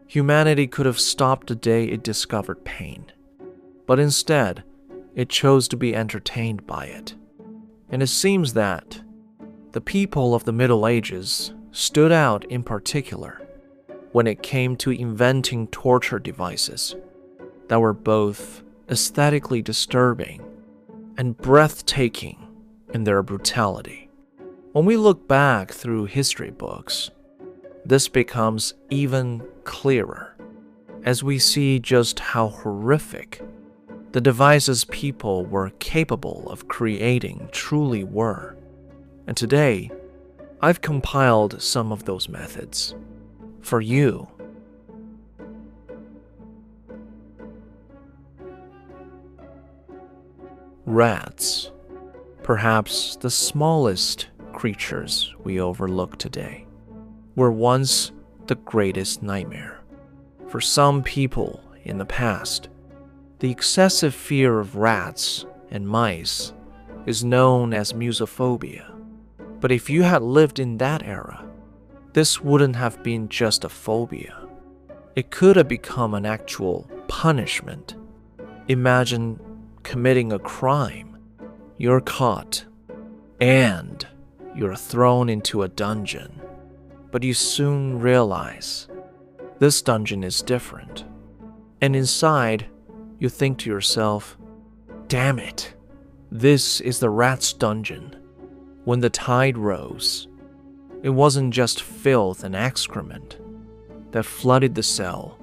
Humanity could have stopped the day it discovered pain, but instead, it chose to be entertained by it. And it seems that the people of the Middle Ages stood out in particular when it came to inventing torture devices that were both aesthetically disturbing and breathtaking in their brutality. When we look back through history books, this becomes even clearer as we see just how horrific the devices people were capable of creating truly were. And today, I've compiled some of those methods for you. Rats, perhaps the smallest creatures we overlook today, were once the greatest nightmare. For some people in the past, the excessive fear of rats and mice is known as musophobia. But if you had lived in that era, this wouldn't have been just a phobia. It could have become an actual punishment. Imagine committing a crime. You're caught, and you're thrown into a dungeon. But you soon realize this dungeon is different. And inside, you think to yourself, damn it, this is the rat's dungeon. When the tide rose, it wasn't just filth and excrement that flooded the cell,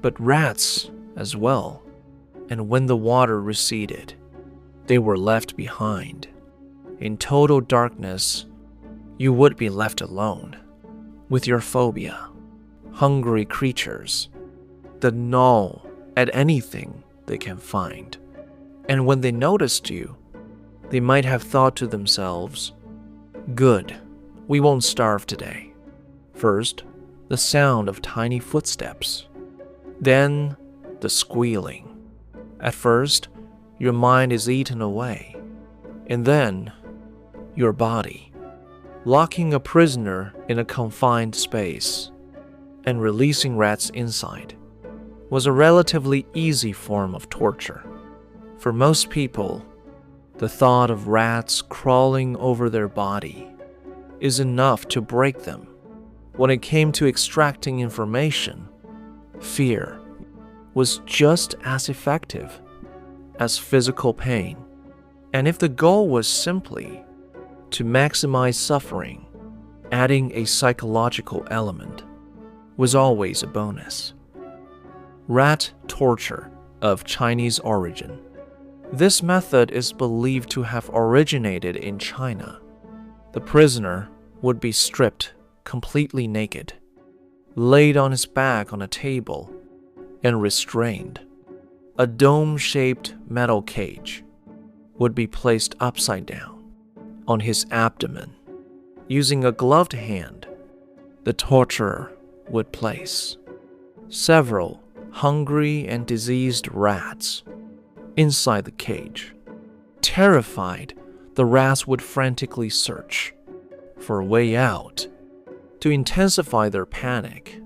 but rats as well. And when the water receded, they were left behind. In total darkness, you would be left alone with your phobia, hungry creatures that gnaw at anything they can find. And when they noticed you, they might have thought to themselves, good, we won't starve today. First, the sound of tiny footsteps. Then, the squealing. At first, your mind is eaten away. And then, your body. Locking a prisoner in a confined space and releasing rats inside was a relatively easy form of torture. For most people, the thought of rats crawling over their body is enough to break them. When it came to extracting information, fear was just as effective as physical pain. And if the goal was simply to maximize suffering, adding a psychological element was always a bonus. Rat torture of Chinese origin. This method is believed to have originated in China. The prisoner would be stripped completely naked, laid on his back on a table, and restrained. A dome-shaped metal cage would be placed upside down on his abdomen. Using a gloved hand, the torturer would place several hungry and diseased rats inside the cage. Terrified, the rats would frantically search for a way out. To intensify their panic,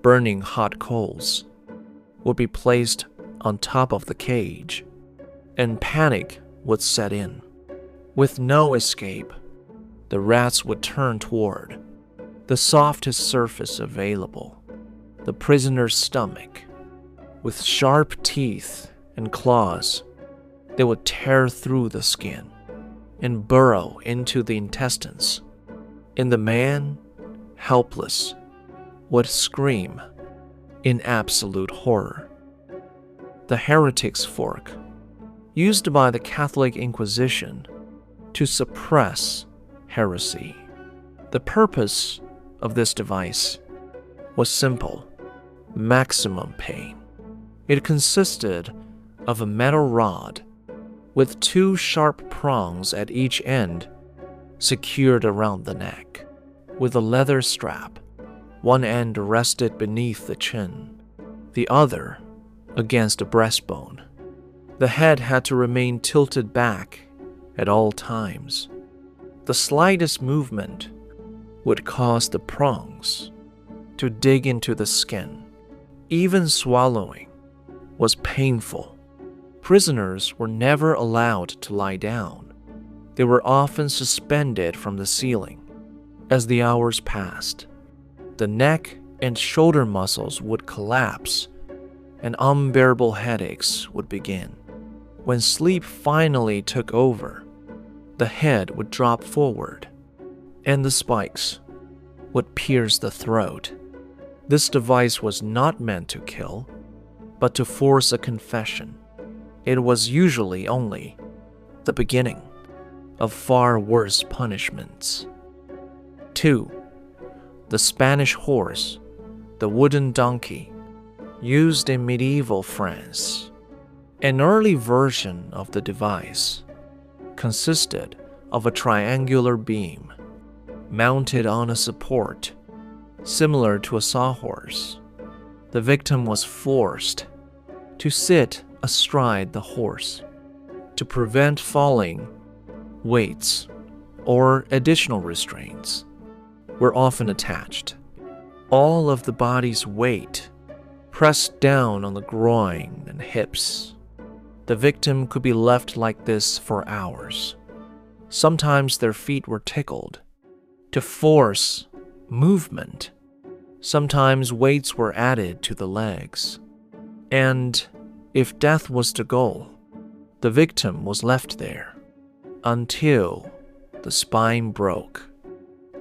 burning hot coals would be placed on top of the cage, and panic would set in. With no escape, the rats would turn toward the softest surface available, the prisoner's stomach. With sharp teeth and claws, they would tear through the skin and burrow into the intestines. And the man, helpless, would scream in absolute horror. The heretic's fork, used by the Catholic Inquisition to suppress heresy. The purpose of this device was simple: maximum pain. It consisted of a metal rod with two sharp prongs at each end secured around the neck, with a leather strap. One end rested beneath the chin, the other against the breastbone. The head had to remain tilted back at all times. The slightest movement would cause the prongs to dig into the skin Even swallowing was painful. Prisoners were never allowed to lie down. They were often suspended from the ceiling. As the hours passed, the neck and shoulder muscles would collapse, and unbearable headaches would begin. When sleep finally took over, the head would drop forward, and the spikes would pierce the throat. This device was not meant to kill, but to force a confession. It was usually only the beginning of far worse punishments. 2. The Spanish horse, the wooden donkey, used in medieval France. An early version of the device consisted of a triangular beam mounted on a support similar to a sawhorse. The victim was forced to sit astride the horse. To prevent falling, weights or additional restraints were often attached. All of the body's weight pressed down on the groin and hips. The victim could be left like this for hours. Sometimes their feet were tickled to force movement. Sometimes weights were added to the legs. And if death was the goal, the victim was left there until the spine broke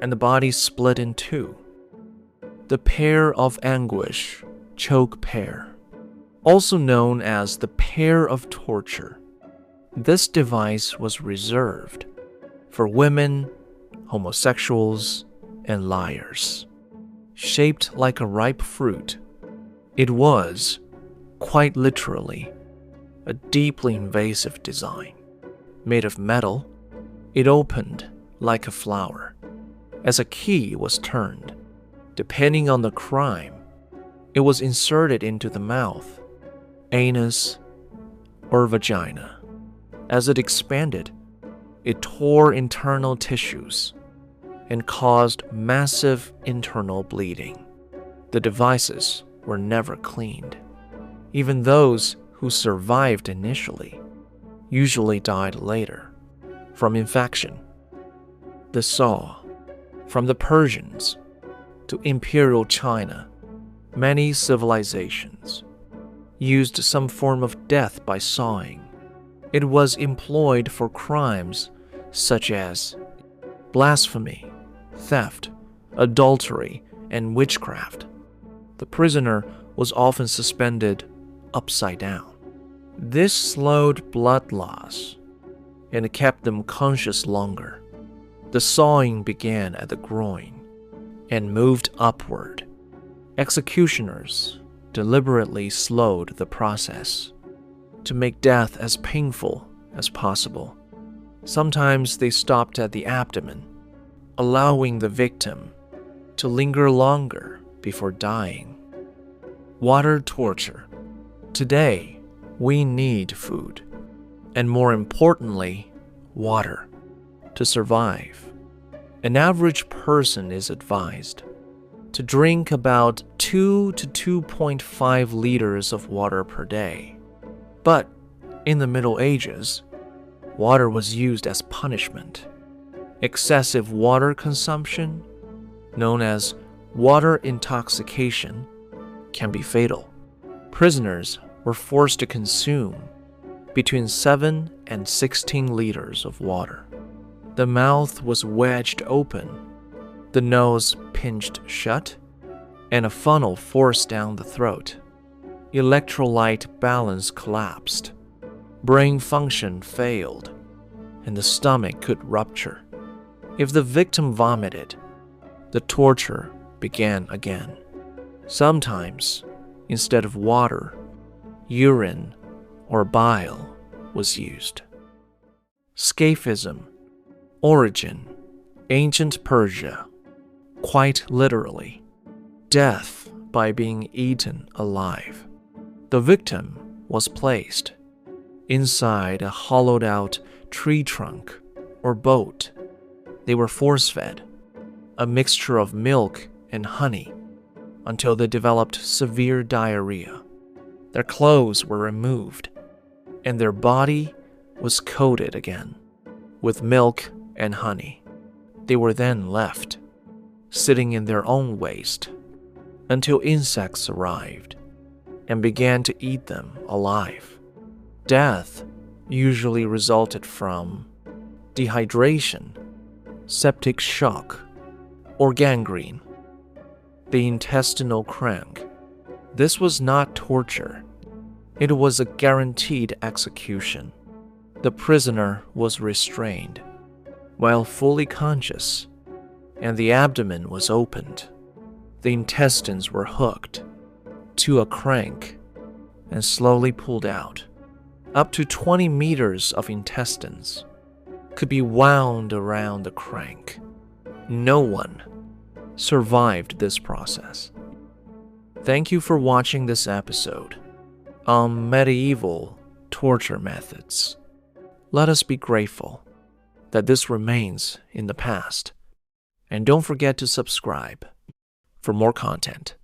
and the body split in two. The Pear of Anguish choke pear, also known as the Pear of Torture. This device was reserved for women, homosexuals, and liars. Shaped like a ripe fruit, it was, quite literally, a deeply invasive design. Made of metal, it opened like a flower. As a key was turned, depending on the crime, it was inserted into the mouth, anus, or vagina. As it expanded, it tore internal tissues and caused massive internal bleeding. The devices were never cleaned. Even those who survived initially usually died later from infection. The saw, from the Persians to Imperial China, many civilizations used some form of death by sawing. It was employed for crimes such as blasphemy, theft, adultery, and witchcraft. The prisoner was often suspended upside down. This slowed blood loss and kept them conscious longer. The sawing began at the groin and moved upward. Executioners deliberately slowed the process to make death as painful as possible. Sometimes they stopped at the abdomen, allowing the victim to linger longer before dying. Water torture. Today, we need food, and more importantly, water, to survive. An average person is advised to drink about 2 to 2.5 liters of water per day. But in the Middle Ages, water was used as punishment. Excessive water consumption, known as water intoxication, can be fatal. Prisoners were forced to consume between 7 and 16 liters of water. The mouth was wedged open, the nose pinched shut, and a funnel forced down the throat. Electrolyte balance collapsed, brain function failed, and the stomach could rupture. If the victim vomited, the torture began again. Sometimes, instead of water, urine or bile was used. Scaphism. Origin, ancient Persia. Quite literally, death by being eaten alive. The victim was placed inside a hollowed-out tree trunk or boat. They were force-fed, a mixture of milk and honey. until they developed severe diarrhea. Their clothes were removed, and their body was coated again with milk and honey. They were then left, sitting in their own waste, until insects arrived and began to eat them alive. Death usually resulted from dehydration, septic shock, or gangrene. The intestinal crank. This was not torture. It was a guaranteed execution. The prisoner was restrained while fully conscious, and the abdomen was opened. The intestines were hooked to a crank and slowly pulled out. Up to 20 meters of intestines could be wound around the crank. No one survived this process. Thank you for watching this episode on medieval torture methods. Let us be grateful that this remains in the past, and don't forget to subscribe for more content.